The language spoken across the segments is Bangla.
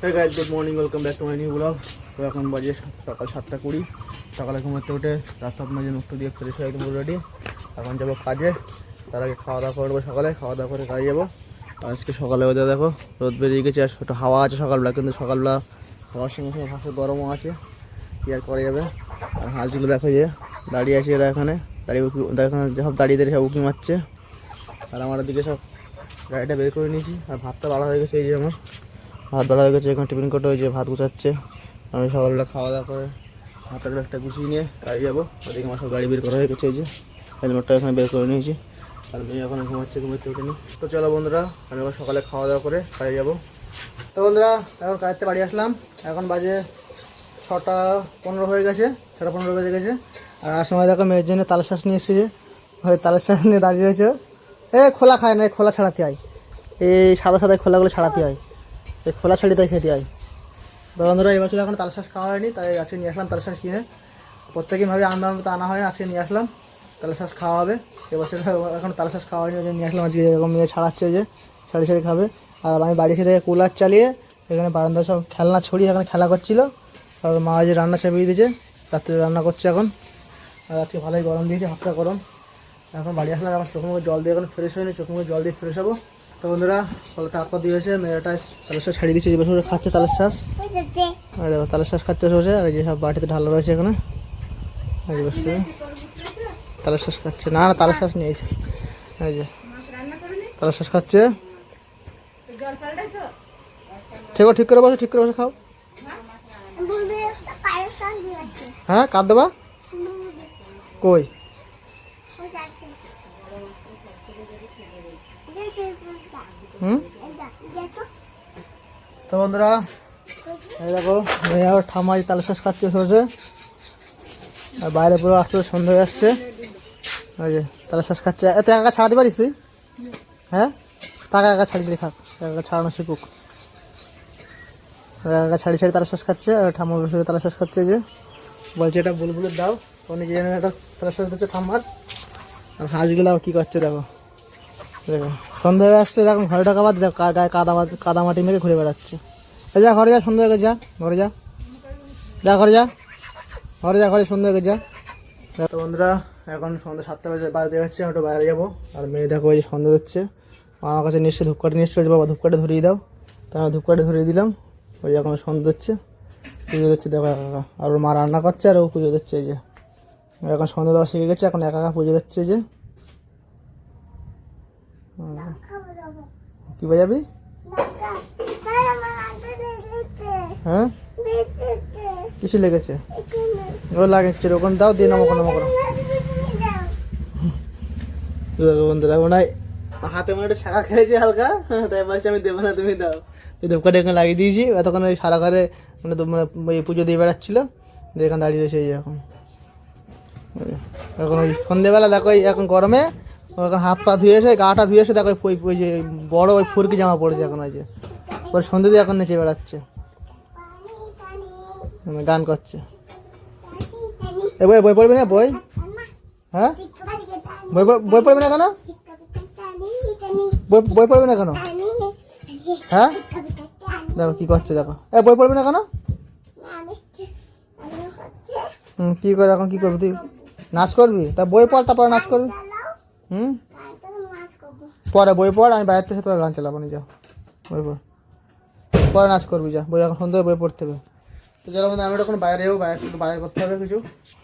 Hey guys, good morning, welcome back to my new vlog. তো এখন বাজে সকাল 7:20। সকালে ঘুমাতে উঠে রাস্তা আপনাদের মুক্ত দিয়ে ফ্রেশ হয়ে একদম রেডি। এখন যাবো কাজে, তার আগে খাওয়া দাওয়া করবো, সকালে খাওয়া দাওয়া করে কাজে যাবো। আজকে সকালে ওদের দেখো রোদ বেরিয়ে গেছে, আর একটু হাওয়া আছে সকালবেলা, কিন্তু সকালবেলা হাওয়ার সঙ্গে সঙ্গে ঘাসের গরমও আছে, কি আর করা যাবে। আর হাঁসগুলো দেখো যে দাঁড়িয়ে আছে, এরা এখানে দাঁড়িয়ে এখানে সব দাঁড়িয়ে দাঁড়িয়ে সব উঁকি মারছে। আর আমার দিকে সব গাড়িটা বের করে নিয়েছি, আর ভাতটা বাড়া হয়ে গেছে। এই যে আমার ভাত বাড়া হয়ে গেছে, এখন টিফিন কোটা হয়েছে, ভাত গুছাচ্ছে। আমি সকালবেলা খাওয়া দাওয়া করে ভাতের ব্যাগটা গুছিয়ে নিয়ে গাড়ি যাবো। ওদিকে আমার সব গাড়ি বের করা হয়ে গেছে, এই যে হেলমেটটা এখানে বের করে নিয়েছি। আর মেয়ে এখন ঘুমাচ্ছে, ঘুমাতে উঠেনি। তো চলো বন্ধুরা, আমি আবার সকালে খাওয়া দাওয়া করে কাজে যাবো। তো বন্ধুরা, এখন কাজতে বাড়ি আসলাম, এখন বাজে 6:15 হয়ে গেছে, 6:15 বেজে গেছে। আর সময় দেখো মেয়ের জন্য তালের শ্বাস নিয়ে এসেছে, তালের শ্বাস নিয়ে দাঁড়িয়ে রয়েছে। খোলা খায় না, খোলা ছাড়াতে হয়, এই সাদা সাদা খোলাগুলো ছাড়াতে হয়, এই খোলা ছাড়িতে খেতে হয়। তো বন্ধুরা, এবছর এখন তালের শ্বাস খাওয়া হয়নি, তাই আজকে নিয়ে আসলাম তালের শ্বাস কিনে। প্রত্যেকদিনভাবে আনবার মতো আনা হয় না, আজকে নিয়ে আসলাম, তালের শ্বাস খাওয়া হবে। এবছর এখন তালের শ্বাস খাওয়া হয়নি, ওই জন্য নিয়ে আসলাম আজকে। এরকম মেয়ে ছাড়াচ্ছে, যে ছাড়ি ছাড়ি খাবে। আর আমি বাড়ি থেকে কুলার চালিয়ে এখানে বারান্দা সব খেলনা ছড়িয়ে এখানে খেলা করছিল। আর মা যে রান্না চাপিয়ে দিয়েছে, রাত্রে রান্না করছে এখন। আর আজকে ভালোই গরম দিয়েছে, হাতটা গরম। এখন বাড়ি আসলাম, এখন চোখ মুখে জল দিয়ে এখন ফ্রেশ হয়নি, চোখ মুখে জল দিয়ে ফ্রেশ হবো। তো বন্ধুরা, কলটা হাত পা দিয়েছে, মেয়েটা তালের শ্বাস ছাড়িয়ে দিচ্ছে, যে বসে খাচ্ছে তালের শ্বাস। দেখো তালের শ্বাস খাচ্ছে বসে, আর এই যে সব বাটিতে ঢালা রয়েছে এখানে, বসে তালের শ্বাস খাচ্ছে। না না, তালের শ্বাস নিয়েছে, এই যে তালের শ্বাস খাচ্ছে। ঠিক করে বসে, ঠিক করে বসে খাও। হ্যাঁ, কাঁদ দেবা কই? তো বন্ধুরা, এই দেখো ঠামাই তালের শ্বাস খাচ্ছে সরষে। আর বাইরে পুরো আস্তে আস্তে সন্ধ্যা হয়ে আসছে, ওই যে তালের শ্বাস খাচ্ছে। এত একা ছাড়াতে পারিস তুই? হ্যাঁ, তাকে একা ছাড়ি ছাড়ি খাক, একা ছাড়ানো শিখুক। একা ছাড়ি ছাড়ি তালের শ্বাস খাচ্ছে, আর ঠাম্মা বসে তালের শ্বাস খাচ্ছে। যে বলছে এটা বুলবুলের দাও, ও নিজে জেনে একটা তালের শ্বাস দিচ্ছে ঠাম্মার। আর হাঁসগুলো কী করছে দেখো, দেখো সন্ধ্যা হয়ে আসছে, এরকম ঘরে ঢাকাবার গায়ে কাদা মাটি মেখে ঘুরে বেড়াচ্ছে। যা ঘরে যা, সন্ধ্যা হয়ে যা, ঘরে যা, যা ঘরে যা, ঘরে যা, ঘরে সন্ধ্যা হয়ে যা। তো বন্ধুরা, এখন সন্ধ্যা 7টা বাজে যাচ্ছে, আমি একটু বাইরে যাবো। আর মেয়ে দেখো ওই যে সন্ধ্যা দিচ্ছে, আমার কাছে নিশ্চয়ই ধূপকাঠি নিশ্চয়ই, বাবা ধূপকাঠি ধরিয়ে দাও। তা আমি ধূপকাঠি ধরিয়ে দিলাম। ওই এখন সন্ধ্যা দিচ্ছে, পুজো দিচ্ছে দেখো একা। আর ওর মা রান্না করছে, আর ও পুজো দিচ্ছে। এই যে এখন সন্ধ্যা দেওয়া শিখে গেছে, এখন একা পুজো দিচ্ছে। যে কি বাজাবি? হ্যাঁ, কিছু লেগেছে, ও লাগছে ওখানে দাও, দিয়ে নামো কোনো কোনো। বন্ধুরা, মনে হয় হাতে মনে একটা শাখা খেয়েছি হালকা, তাই বলছি আমি দেবো না, তুমি দাও। ধূপকাঠি এখানে লাগিয়ে দিয়েছি, এতক্ষণ ওই সারা ঘরে মানে পুজো দিয়ে বেড়াচ্ছিলো, এখানে দাঁড়িয়ে রয়েছে। এই এখন এখন ওই সন্ধ্যেবেলা দেখো, এখন গরমে এখন হাত পা ধুয়ে এসে, গাটা ধুয়ে এসে দেখো ওই যে বড় ওই ফুরকি জামা পড়েছে এখন। ওই যে ওর সন্ধ্যে দিয়ে এখন নেচে বেড়াচ্ছে, গান করছে। এ বই বই পড়বি না? বই, হ্যাঁ, বই পড়বি না কেন? বই পড়বি না কেন? হ্যাঁ, দেখো কি করছে দেখো। বই পড়বি না কেন? কি করে এখন, কি করবি তুই? নাচ করবি? তা বই পড়, তারপরে নাচ করবি। পরে বই পড়, আমি বাইরে থেকে তোর গান চালাবো নি। যাও বই পড়, পরে নাচ করবি। যা, বই এখন সন্ধ্যায় বই পড়তে হবে। তো চলো বন্ধু, আমি এখন বাইরে যাবো, একটু বাইরে করতে হবে কিছু।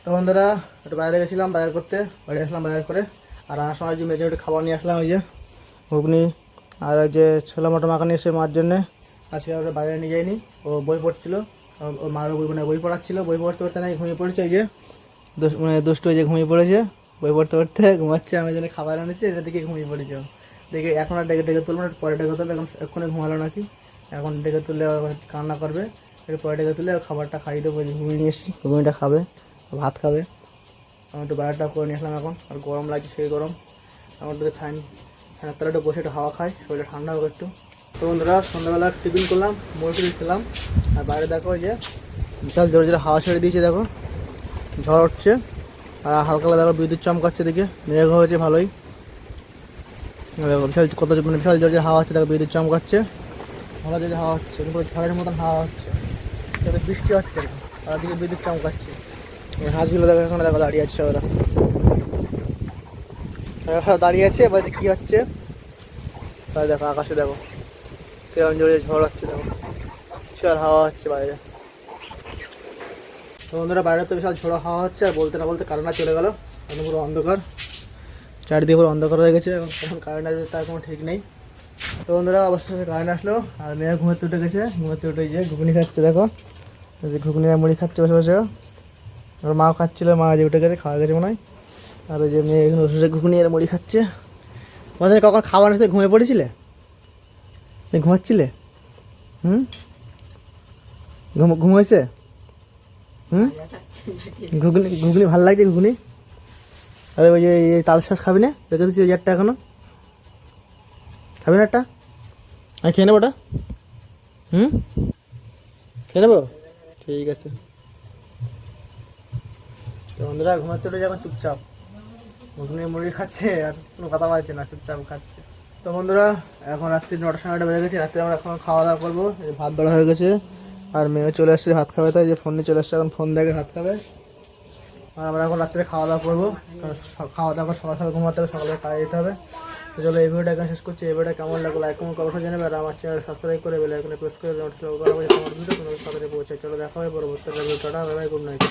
তো বন্ধুরা, একটু বাইরে গেছিলাম বাইরে করতে, বাড়ি আসলাম বাইরে করে। আর আমার সময় যে মেজে একটু খাবার নিয়ে আসলাম, ওই যে ঘুগনি আর ওই যে ছোলা মটো মাখা নিয়ে এসে মার জন্যে। আজকে ওটা বাইরে নিয়ে যায়নি, ও বই পড়ছিল, ওর মারও বই পড়াচ্ছিলো, বই পড়তে পড়তে না ঘুমিয়ে পড়েছে। এই যে দুষ্টু যে ঘুমিয়ে পড়েছে, বই পড়তে পড়তে ঘুমাচ্ছে। আমি জন্য খাবার আনেছি, এটা দিকে ঘুমিয়ে পড়েছে। দেখে এখন আর ডেকে তুলবো না, পরে ডেকে তুলবে, এখন এক্ষুনি ঘুমালো নাকি। এখন ডেকে তুললে কান্না করবে, পরে ডেকে তুলে খাবারটা খাইয়ে দেবো। ঘুমিয়ে নিয়ে এসেছি, ঘুমিটা খাবে, ভাত খাবে। আমি একটু বাইরেটা করে নিয়ে আসলাম এখন, আর গরম লাগছে, সেই গরম। আমার একটু ফ্যানের তলায় একটু বসে একটু হাওয়া খাই, শরীরটা ঠান্ডা হবে একটু। তো বন্ধুরা, সন্ধ্যাবেলা টিফিন করলাম, মুড়ি খেলাম। আর বাইরে দেখো যে বিশাল জোরে জোরে হাওয়া ছেড়ে দিয়েছে, দেখো ঝড় উঠছে। আর হালকা দেখো বিদ্যুৎ চমকাচ্ছে, দিকে মেঘ হয়েছে ভালোই। দেখো বিশাল কত মানে বিশাল জোরে হাওয়া হচ্ছে, দেখো বিদ্যুৎ চমকাচ্ছে। ঝড়া যদি হাওয়া হচ্ছে, পুরো ঝড়ের মতন হাওয়া হচ্ছে, তবে বৃষ্টি হচ্ছে না, আর দিকে বিদ্যুৎ চমকাচ্ছে। হাঁসগুলো দেখো এখানে, দেখো দাঁড়িয়ে আছে ওরা, দাঁড়িয়ে আছে। এবার কী হচ্ছে তাই দেখো, আকাশে দেখো কেমন জোরে ঝড় হচ্ছে, দেখো বিশাল হাওয়া হচ্ছে বাইরে। তো বন্ধুরা বাইরে তো বিশাল ঝোড়ো হাওয়া হচ্ছে, আর বলতে না বলতে কারেন্ট চলে গেল। এখন পুরো অন্ধকার, চারিদিকে পুরো অন্ধকার হয়ে গেছে। এখন কারেন্ট আসবে তার কোনো ঠিক নেই। তো বন্ধুরা অবশ্যই কারেন্ট আসলো, আর মেয়ে ঘুমাতে উঠে গেছে। ঘুমাতে উঠে যে ঘুগনি খাচ্ছে, দেখো যে ঘুগনি আর মুড়ি খাচ্ছে বসে বসে। আর মাও খাচ্ছিলো, মা যে উঠে গেছে, খাওয়া গেছে মনে হয়। আর ওই যে মেয়ে এখানে বসে বসে ঘুগনি আর মুড়ি খাচ্ছে। তোমাদের কখন খাবার আসতে ঘুমিয়ে পড়েছিলে? ঘুমাচ্ছিলে? হুম, ঘুম হয়েছে? হুম, ঘুগনি ঘুগনি ভালো লাগছে ঘুগনি? আরে ওই যে এই তাল শাঁস খাবি না? রেখে দিচ্ছি ওই একটা এখনো, খাবি না একটা? আমি খেয়ে নেবো ওটা। হুম, খেয়ে নেবো, ঠিক আছে। তো বন্ধুরা ঘুমাতে উঠে যখন চুপচাপ ঘুগনি মুড়ি খাচ্ছে, আর কোনো কথা বলছে না, চুপচাপ খাচ্ছে। তো বন্ধুরা এখন রাত্রি 9টা 9:30 বেজে গেছে। রাত্রে আমরা এখন খাওয়া দাওয়া করবো। ভাত বেড়া হয়ে গেছে, আর মেয়ে চলে আসছে ভাত খাবে, তাই যে ফোন নিয়ে চলে আসছে, এখন ফোন দেখে ভাত খাবে। আর আমরা এখন রাত্রে খাওয়া দাওয়া করবো, কারণ খাওয়া দাওয়া করে সকাল সকাল ঘুমাতে হবে, সকালে কাজে যেতে হবে। তো চলো এই ভিডিওটা এখানে শেষ করছি। এই ভিডিওটা কেমন লাগলো লাইক কমেন্ট অবশ্যই জানাবে, আর আমার চ্যানেল সাবস্ক্রাইব করে বেল আইকনে প্রেস করে নোটিফিকেশন করা হবে, আমার ভিডিও তোমাদের সাথে পৌঁছে। চলো দেখা হবে পরবর্তী ভিডিওটা। Bye bye, good night.